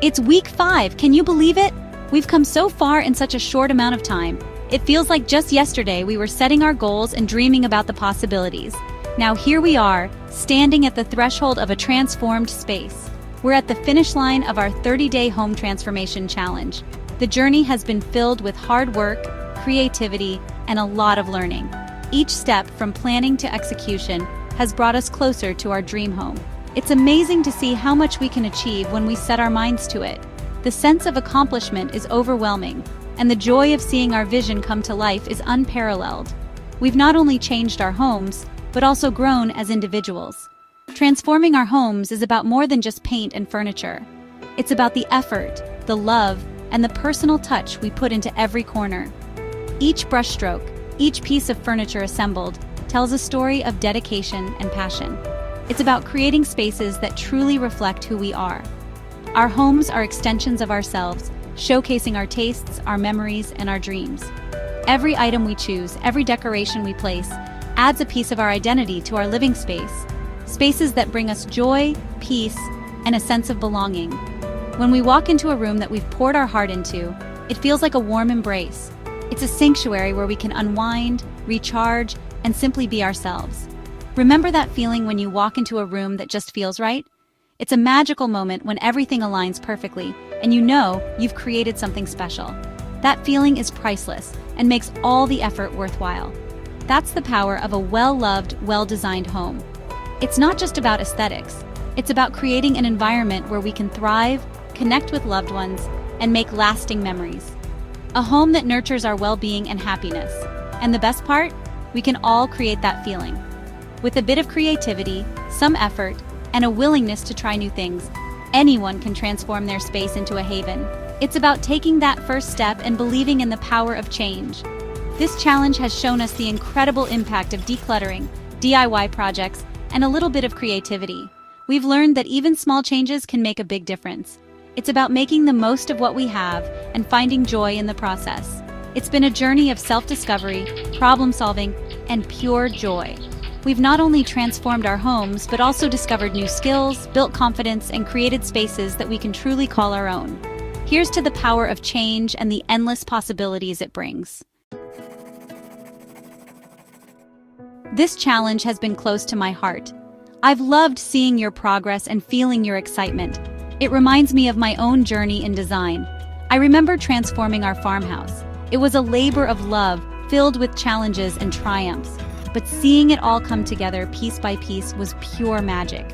It's week 5, can you believe it? We've come so far in such a short amount of time. It feels like just yesterday we were setting our goals and dreaming about the possibilities. Now here we are, standing at the threshold of a transformed space. We're at the finish line of our 30-day home transformation challenge. The journey has been filled with hard work, creativity, and a lot of learning. Each step from planning to execution has brought us closer to our dream home. It's amazing to see how much we can achieve when we set our minds to it. The sense of accomplishment is overwhelming, and the joy of seeing our vision come to life is unparalleled. We've not only changed our homes, but also grown as individuals. Transforming our homes is about more than just paint and furniture. It's about the effort, the love, and the personal touch we put into every corner. Each brushstroke, each piece of furniture assembled, tells a story of dedication and passion. It's about creating spaces that truly reflect who we are. Our homes are extensions of ourselves, showcasing our tastes, our memories, and our dreams. Every item we choose, every decoration we place, adds a piece of our identity to our living space. Spaces that bring us joy, peace, and a sense of belonging. When we walk into a room that we've poured our heart into, it feels like a warm embrace. It's a sanctuary where we can unwind, recharge, and simply be ourselves. Remember that feeling when you walk into a room that just feels right? It's a magical moment when everything aligns perfectly, and you know you've created something special. That feeling is priceless and makes all the effort worthwhile. That's the power of a well-loved, well-designed home. It's not just about aesthetics. It's about creating an environment where we can thrive, connect with loved ones, and make lasting memories. A home that nurtures our well-being and happiness. And the best part? We can all create that feeling. With a bit of creativity, some effort, and a willingness to try new things, anyone can transform their space into a haven. It's about taking that first step and believing in the power of change. This challenge has shown us the incredible impact of decluttering, DIY projects, and a little bit of creativity. We've learned that even small changes can make a big difference. It's about making the most of what we have and finding joy in the process. It's been a journey of self-discovery, problem-solving, and pure joy. We've not only transformed our homes, but also discovered new skills, built confidence, and created spaces that we can truly call our own. Here's to the power of change and the endless possibilities it brings. This challenge has been close to my heart. I've loved seeing your progress and feeling your excitement. It reminds me of my own journey in design. I remember transforming our farmhouse. It was a labor of love, filled with challenges and triumphs. But seeing it all come together piece by piece was pure magic.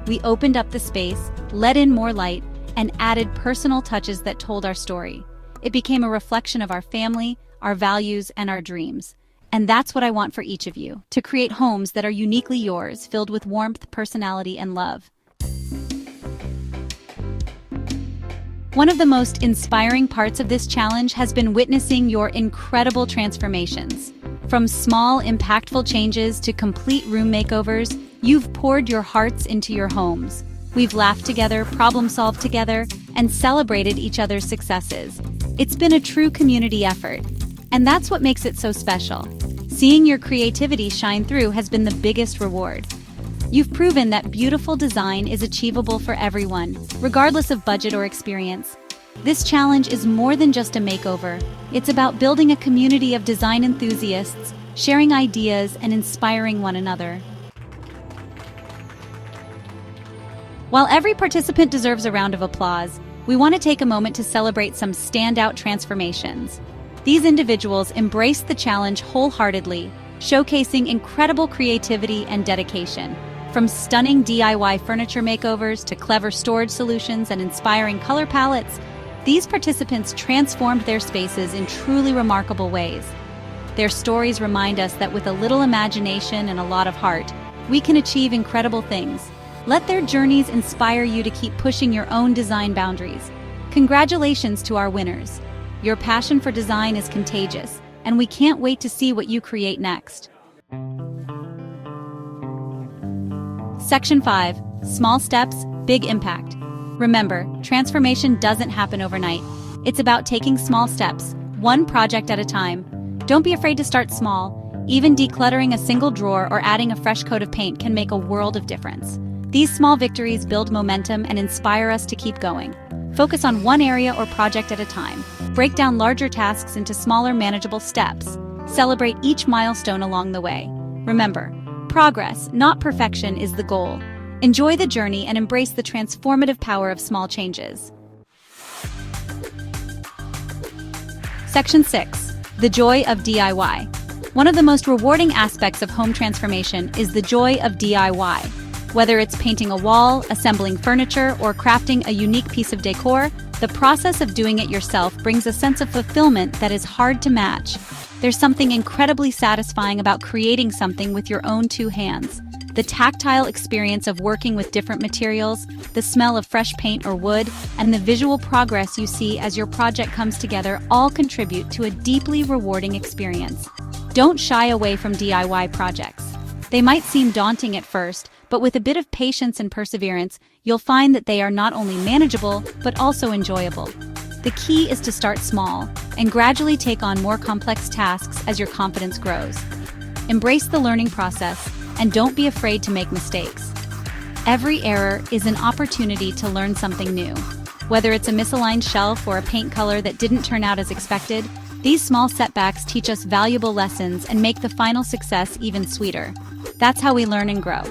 We opened up the space, let in more light, and added personal touches that told our story. It became a reflection of our family, our values, and our dreams. And that's what I want for each of you, to create homes that are uniquely yours, filled with warmth, personality, and love. One of the most inspiring parts of this challenge has been witnessing your incredible transformations. From small, impactful changes to complete room makeovers, you've poured your hearts into your homes. We've laughed together, problem-solved together, and celebrated each other's successes. It's been a true community effort, and that's what makes it so special. Seeing your creativity shine through has been the biggest reward. You've proven that beautiful design is achievable for everyone, regardless of budget or experience. This challenge is more than just a makeover. It's about building a community of design enthusiasts, sharing ideas, and inspiring one another. While every participant deserves a round of applause, we want to take a moment to celebrate some standout transformations. These individuals embraced the challenge wholeheartedly, showcasing incredible creativity and dedication. From stunning DIY furniture makeovers to clever storage solutions and inspiring color palettes, these participants transformed their spaces in truly remarkable ways. Their stories remind us that with a little imagination and a lot of heart, we can achieve incredible things. Let their journeys inspire you to keep pushing your own design boundaries. Congratulations to our winners. Your passion for design is contagious, and we can't wait to see what you create next. Section 5. Small steps, big impact. Remember, transformation doesn't happen overnight. It's about taking small steps, one project at a time. Don't be afraid to start small. Even decluttering a single drawer or adding a fresh coat of paint can make a world of difference. These small victories build momentum and inspire us to keep going. Focus on one area or project at a time. Break down larger tasks into smaller, manageable steps. Celebrate each milestone along the way. Remember, progress, not perfection, is the goal. Enjoy the journey and embrace the transformative power of small changes. Section 6. The joy of DIY. One of the most rewarding aspects of home transformation is the joy of DIY. Whether it's painting a wall, assembling furniture, or crafting a unique piece of decor, the process of doing it yourself brings a sense of fulfillment that is hard to match. There's something incredibly satisfying about creating something with your own two hands. The tactile experience of working with different materials, the smell of fresh paint or wood, and the visual progress you see as your project comes together all contribute to a deeply rewarding experience. Don't shy away from DIY projects. They might seem daunting at first, but with a bit of patience and perseverance, you'll find that they are not only manageable, but also enjoyable. The key is to start small and gradually take on more complex tasks as your confidence grows. Embrace the learning process and don't be afraid to make mistakes. Every error is an opportunity to learn something new. Whether it's a misaligned shelf or a paint color that didn't turn out as expected, these small setbacks teach us valuable lessons and make the final success even sweeter. That's how we learn and grow.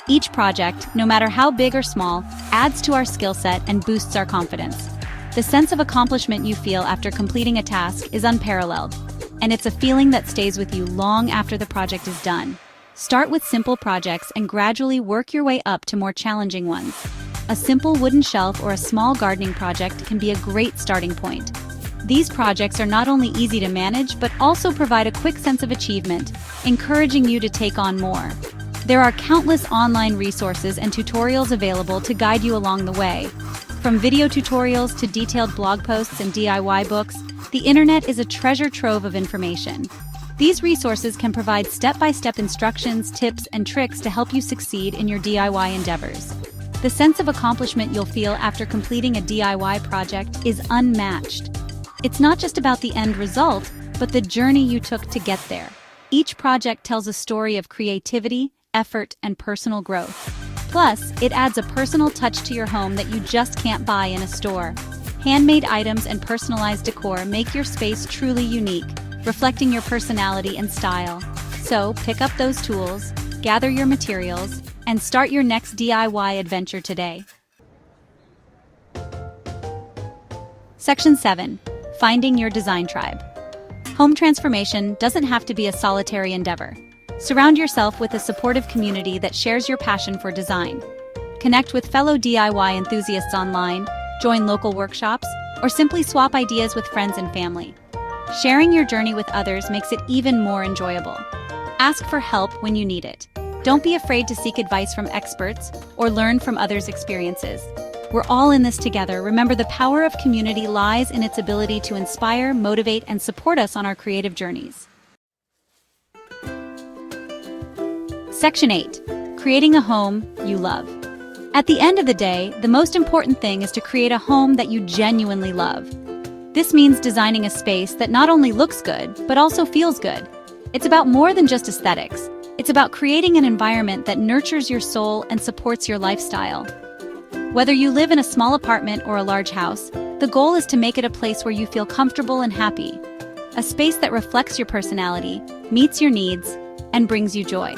Each project, no matter how big or small, adds to our skill set and boosts our confidence. The sense of accomplishment you feel after completing a task is unparalleled, and it's a feeling that stays with you long after the project is done. Start with simple projects and gradually work your way up to more challenging ones. A simple wooden shelf or a small gardening project can be a great starting point. These projects are not only easy to manage, but also provide a quick sense of achievement, encouraging you to take on more. There are countless online resources and tutorials available to guide you along the way. From video tutorials to detailed blog posts and DIY books, the internet is a treasure trove of information. These resources can provide step-by-step instructions, tips, and tricks to help you succeed in your DIY endeavors. The sense of accomplishment you'll feel after completing a DIY project is unmatched. It's not just about the end result, but the journey you took to get there. Each project tells a story of creativity, effort, and personal growth. Plus, it adds a personal touch to your home that you just can't buy in a store. Handmade items and personalized decor make your space truly unique, reflecting your personality and style. So, pick up those tools, gather your materials, and start your next DIY adventure today. Section 7. Finding your design tribe. Home transformation doesn't have to be a solitary endeavor. Surround yourself with a supportive community that shares your passion for design. Connect with fellow DIY enthusiasts online, join local workshops, or simply swap ideas with friends and family. Sharing your journey with others makes it even more enjoyable. Ask for help when you need it. Don't be afraid to seek advice from experts or learn from others' experiences. We're all in this together. Remember, the power of community lies in its ability to inspire, motivate, and support us on our creative journeys. Section 8. Creating a home you love. At the end of the day, the most important thing is to create a home that you genuinely love. This means designing a space that not only looks good, but also feels good. It's about more than just aesthetics. It's about creating an environment that nurtures your soul and supports your lifestyle. Whether you live in a small apartment or a large house, the goal is to make it a place where you feel comfortable and happy. A space that reflects your personality, meets your needs, and brings you joy.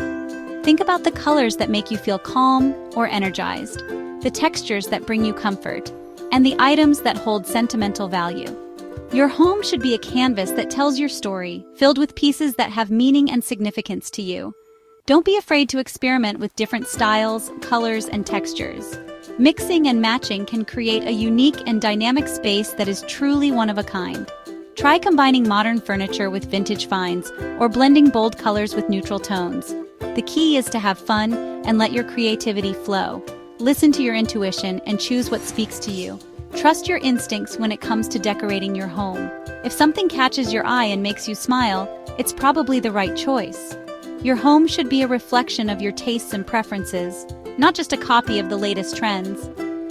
Think about the colors that make you feel calm or energized, the textures that bring you comfort, and the items that hold sentimental value. Your home should be a canvas that tells your story, filled with pieces that have meaning and significance to you. Don't be afraid to experiment with different styles, colors, and textures. Mixing and matching can create a unique and dynamic space that is truly one of a kind. Try combining modern furniture with vintage finds, or blending bold colors with neutral tones. The key is to have fun and let your creativity flow. Listen to your intuition and choose what speaks to you. Trust your instincts when it comes to decorating your home. If something catches your eye and makes you smile, it's probably the right choice. Your home should be a reflection of your tastes and preferences, not just a copy of the latest trends.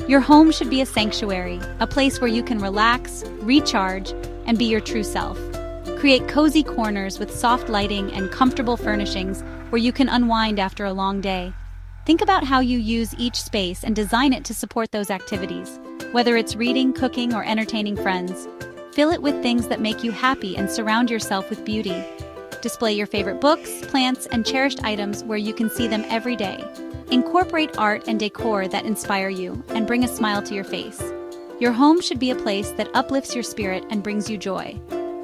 Your home should be a sanctuary, a place where you can relax, recharge, and be your true self. Create cozy corners with soft lighting and comfortable furnishings where you can unwind after a long day. Think about how you use each space and design it to support those activities. Whether it's reading, cooking, or entertaining friends, fill it with things that make you happy and surround yourself with beauty. Display your favorite books, plants, and cherished items where you can see them every day. Incorporate art and decor that inspire you and bring a smile to your face. Your home should be a place that uplifts your spirit and brings you joy.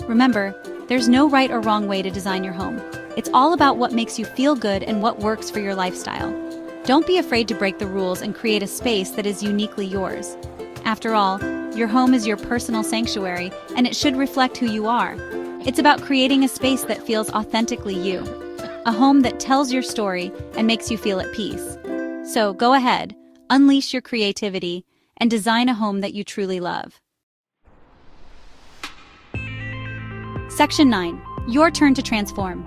Remember, there's no right or wrong way to design your home. It's all about what makes you feel good and what works for your lifestyle. Don't be afraid to break the rules and create a space that is uniquely yours. After all, your home is your personal sanctuary, and it should reflect who you are. It's about creating a space that feels authentically you. A home that tells your story and makes you feel at peace. So go ahead, unleash your creativity, and design a home that you truly love. Section 9. Your turn to transform.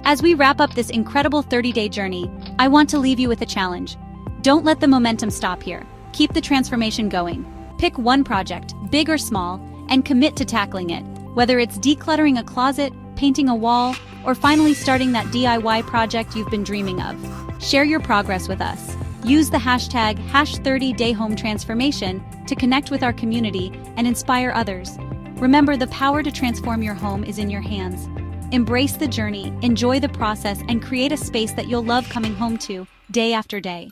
As we wrap up this incredible 30-day journey, I want to leave you with a challenge. Don't let the momentum stop here. Keep the transformation going. Pick one project, big or small, and commit to tackling it. Whether it's decluttering a closet, painting a wall, or finally starting that DIY project you've been dreaming of. Share your progress with us. Use the hashtag #30DayHomeTransformation to connect with our community and inspire others. Remember, the power to transform your home is in your hands. Embrace the journey, enjoy the process, and create a space that you'll love coming home to day after day.